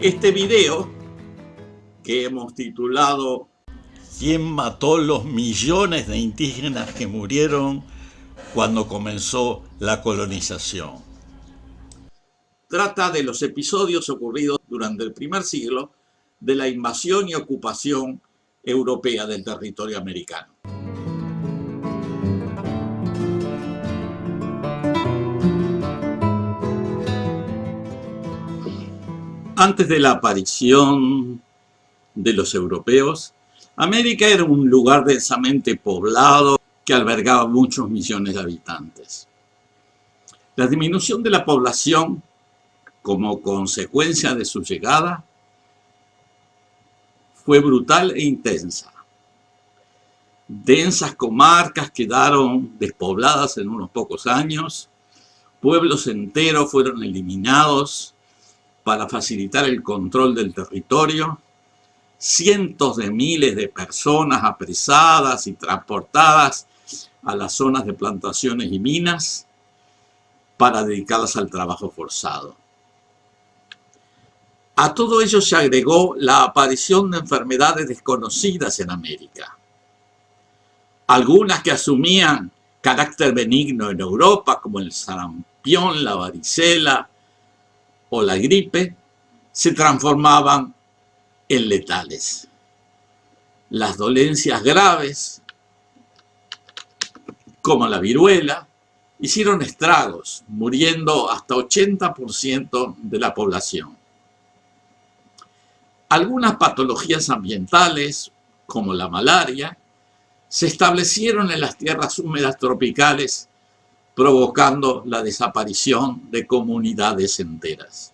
Este video que hemos titulado ¿Quién mató los millones de indígenas que murieron cuando comenzó la colonización? Trata de los episodios ocurridos durante el primer siglo de la invasión y ocupación europea del territorio americano. Antes de la aparición de los europeos, América era un lugar densamente poblado que albergaba muchos millones de habitantes. La disminución de la población como consecuencia de su llegada fue brutal e intensa. Densas comarcas quedaron despobladas en unos pocos años, pueblos enteros fueron eliminados para facilitar el control del territorio, cientos de miles de personas apresadas y transportadas a las zonas de plantaciones y minas para dedicarlas al trabajo forzado. A todo ello se agregó la aparición de enfermedades desconocidas en América. Algunas que asumían carácter benigno en Europa, como el sarampión, la varicela o la gripe, se transformaban en letales. Las dolencias graves, como la viruela, hicieron estragos, muriendo hasta 80% de la población. Algunas patologías ambientales, como la malaria, se establecieron en las tierras húmedas tropicales, provocando la desaparición de comunidades enteras.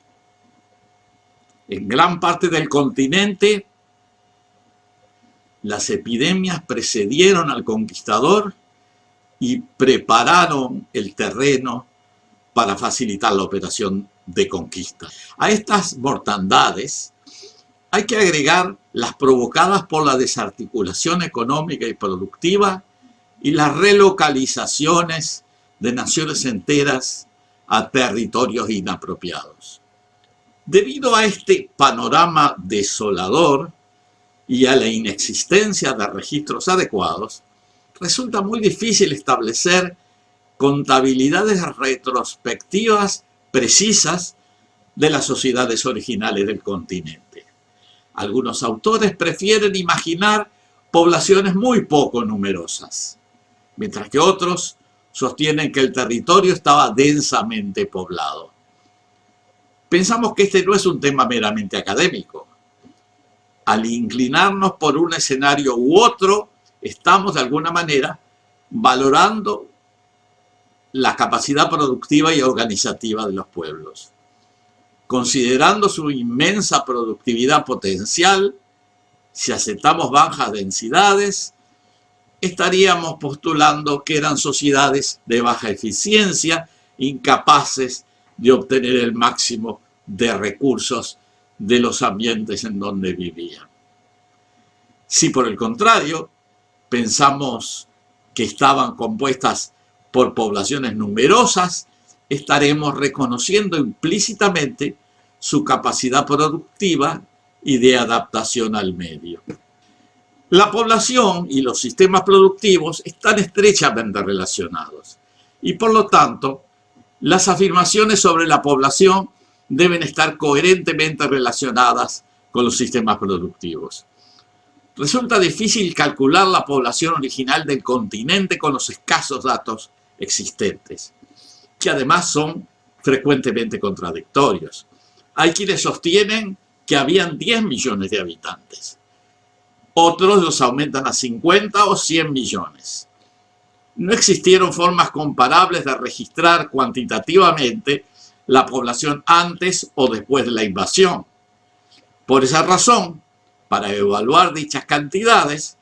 En gran parte del continente, las epidemias precedieron al conquistador y prepararon el terreno para facilitar la operación de conquista. A estas mortandades hay que agregar las provocadas por la desarticulación económica y productiva y las relocalizaciones de naciones enteras a territorios inapropiados. Debido a este panorama desolador y a la inexistencia de registros adecuados, resulta muy difícil establecer contabilidades retrospectivas precisas de las sociedades originales del continente. Algunos autores prefieren imaginar poblaciones muy poco numerosas, mientras que otros sostienen que el territorio estaba densamente poblado. Pensamos que este no es un tema meramente académico. Al inclinarnos por un escenario u otro, estamos de alguna manera valorando la capacidad productiva y organizativa de los pueblos. Considerando su inmensa productividad potencial, si aceptamos bajas densidades, estaríamos postulando que eran sociedades de baja eficiencia, incapaces de obtener el máximo de recursos de los ambientes en donde vivían. Si por el contrario pensamos que estaban compuestas por poblaciones numerosas, estaremos reconociendo implícitamente su capacidad productiva y de adaptación al medio. La población y los sistemas productivos están estrechamente relacionados y por lo tanto las afirmaciones sobre la población deben estar coherentemente relacionadas con los sistemas productivos. Resulta difícil calcular la población original del continente con los escasos datos existentes, que además son frecuentemente contradictorios. Hay quienes sostienen que habían 10 millones de habitantes. Otros los aumentan a 50 o 100 millones. No existieron formas comparables de registrar cuantitativamente la población antes o después de la invasión. Por esa razón, para evaluar dichas cantidades,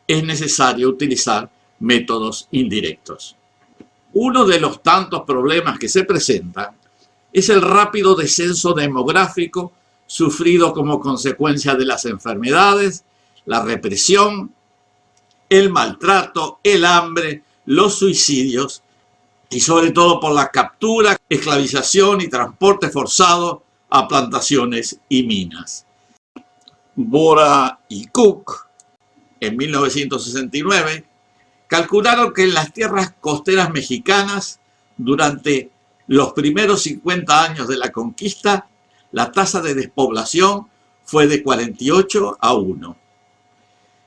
es necesario utilizar métodos indirectos. Uno de los tantos problemas que se presentan es el rápido descenso demográfico sufrido como consecuencia de las enfermedades, la represión, el maltrato, el hambre, los suicidios y sobre todo por la captura, esclavización y transporte forzado a plantaciones y minas. Bora y Cook, en 1969, calcularon que en las tierras costeras mexicanas, durante los primeros 50 años de la conquista, la tasa de despoblación fue de 48-1.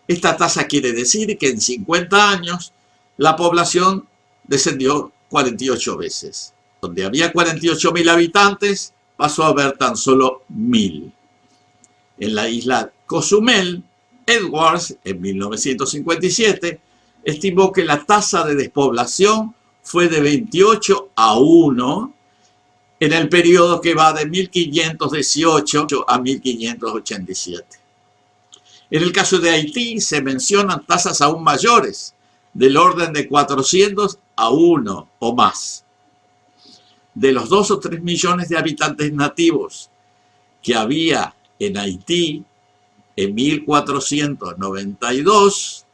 Esta tasa quiere decir que en 50 años la población descendió 48 veces. Donde había 48.000 habitantes, pasó a haber tan solo 1.000. En la isla Cozumel, Edwards, en 1957, estimó que la tasa de despoblación fue de 28-1 en el periodo que va de 1518 a 1587. En el caso de Haití se mencionan tasas aún mayores, del orden de 400-1 o más. De los 2 o 3 millones de habitantes nativos que había en Haití en 1492,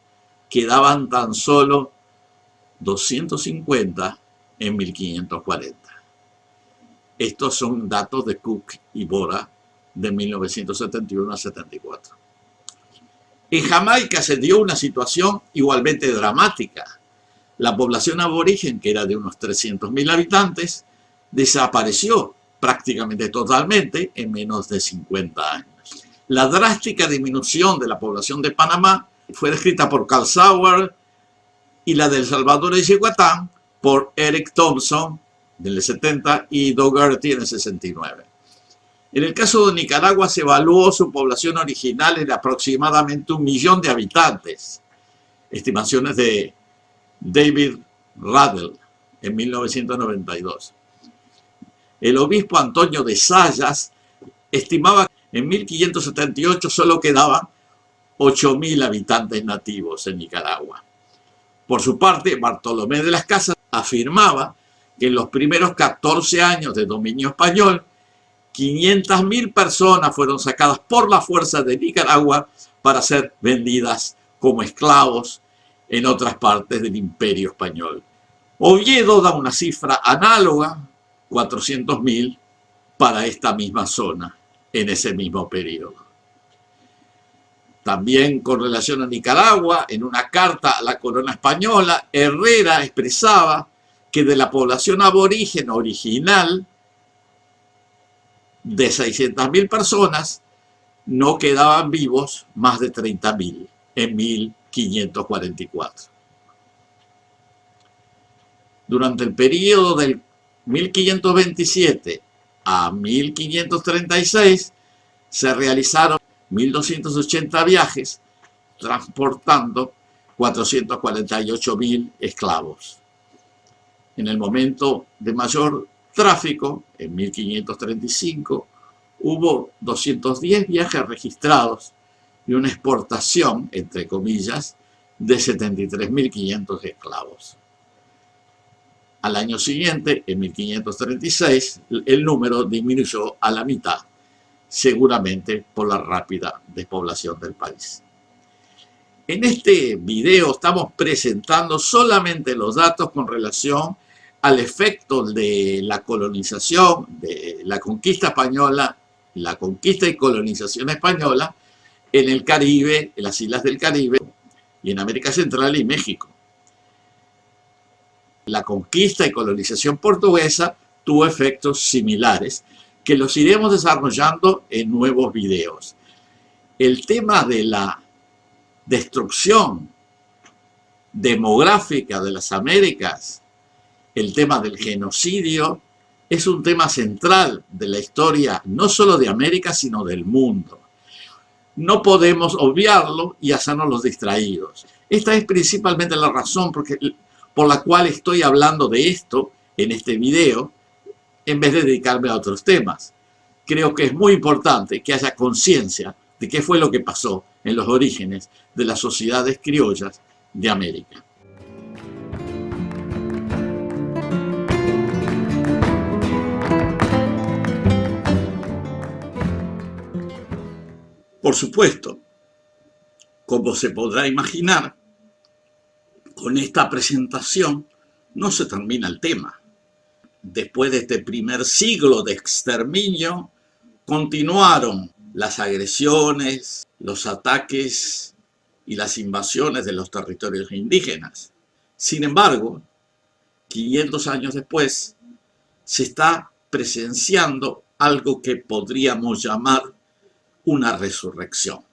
quedaban tan solo 250 en 1540. Estos son datos de Cook y Bora de 1971 a 74. En Jamaica se dio una situación igualmente dramática. La población aborigen, que era de unos 300.000 habitantes, desapareció prácticamente totalmente en menos de 50 años. La drástica disminución de la población de Panamá fue descrita por Carl Sauer y la de El Salvador y Yucatán por Eric Thompson en el 70 y Dougherty en el 69. En el caso de Nicaragua se evaluó su población original en aproximadamente 1 millón de habitantes. Estimaciones de David Radel en 1992. El obispo Antonio de Sayas estimaba que en 1578 solo quedaban 8.000 habitantes nativos en Nicaragua. Por su parte, Bartolomé de las Casas afirmaba que en los primeros 14 años de dominio español, 500.000 personas fueron sacadas por la fuerza de Nicaragua para ser vendidas como esclavos en otras partes del Imperio Español. Oviedo da una cifra análoga, 400.000, para esta misma zona en ese mismo periodo. También con relación a Nicaragua, en una carta a la corona española, Herrera expresaba que de la población aborigen original, de 600.000 personas, no quedaban vivos más de 30.000 en 1544. Durante el periodo del 1527 a 1536 se realizaron 1.280 viajes transportando 448.000 esclavos. En el momento de mayor tráfico, en 1535, hubo 210 viajes registrados y una exportación, entre comillas, de 73.500 esclavos. Al año siguiente, en 1536, el número disminuyó a la mitad, seguramente por la rápida despoblación del país. En este video estamos presentando solamente los datos con relación al efecto de la colonización, de la conquista española, la conquista y colonización española en el Caribe, en las islas del Caribe y en América Central y México. La conquista y colonización portuguesa tuvo efectos similares que los iremos desarrollando en nuevos videos. El tema de la destrucción demográfica de las Américas, el tema del genocidio, es un tema central de la historia no solo de América, sino del mundo. No podemos obviarlo y hacernos los distraídos. Esta es principalmente la razón por la cual estoy hablando de esto en este video, en vez de dedicarme a otros temas. Creo que es muy importante que haya conciencia de qué fue lo que pasó en los orígenes de las sociedades criollas de América. Por supuesto, como se podrá imaginar, con esta presentación no se termina el tema. Después de este primer siglo de exterminio, Continuaron las agresiones, los ataques y las invasiones de los territorios indígenas. Sin embargo, 500 años después, se está presenciando algo que podríamos llamar una resurrección.